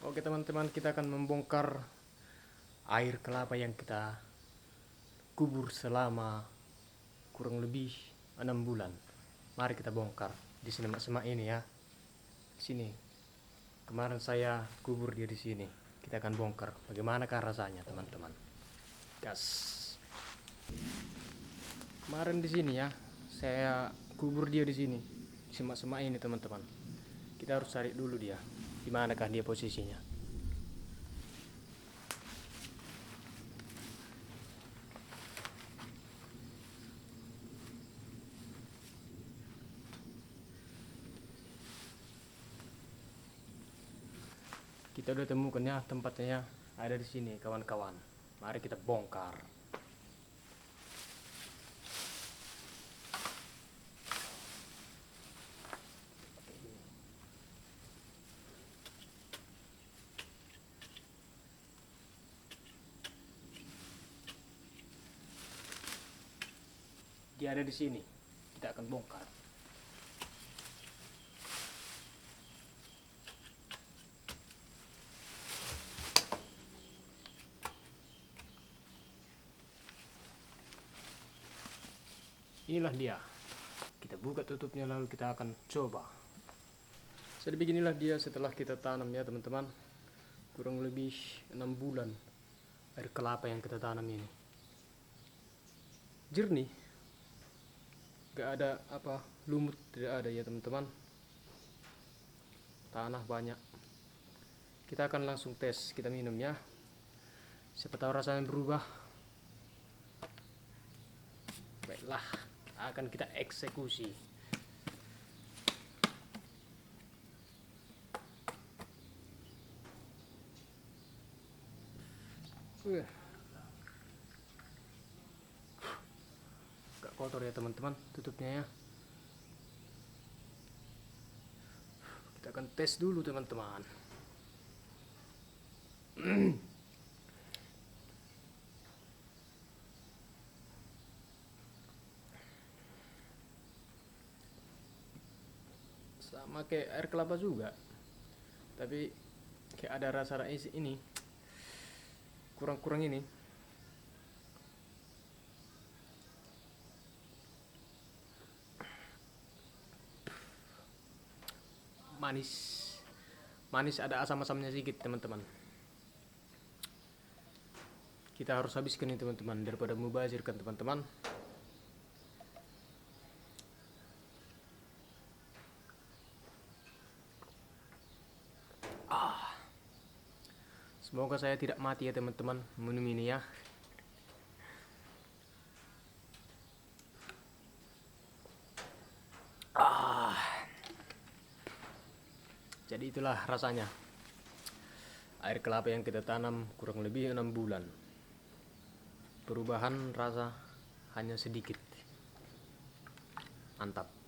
Oke teman-teman, kita akan membongkar air kelapa yang kita kubur selama kurang lebih 6 bulan. Mari kita bongkar di semak-semak ini ya. Sini. Kemarin saya kubur dia di sini. Kita akan bongkar. Bagaimanakah rasanya teman-teman? Gas. Kemarin di sini ya, saya kubur dia di sini. Semak-semak ini teman-teman. Kita harus cari dulu dia. Di manakah dia posisinya? Kita udah temukan ya, tempatnya ada di sini kawan-kawan. Mari kita bongkar. Dia ada di sini. Kita akan bongkar. Inilah dia. Kita buka tutupnya lalu kita akan coba. Jadi beginilah dia setelah kita tanam ya teman-teman. Kurang lebih 6 bulan air kelapa yang kita tanam ini. Jernih. Gak ada apa, lumut tidak ada ya teman-teman. Tanah banyak. Kita akan langsung tes, kita minum ya. Siapa tahu rasanya berubah. Baiklah, akan kita eksekusi. Gak kotor ya teman-teman tutupnya ya. Kita akan tes dulu teman-teman. Sama kayak air kelapa juga, tapi kayak ada rasa ini kurang ini. Manis ada asam-asamnya sedikit teman-teman. Kita harus habiskan ini teman-teman daripada mubazirkan teman-teman. Semoga saya tidak mati ya teman-teman minum ini ya. Jadi itulah rasanya air kelapa yang kita tanam kurang lebih 6 bulan. Perubahan rasa hanya sedikit. Mantap.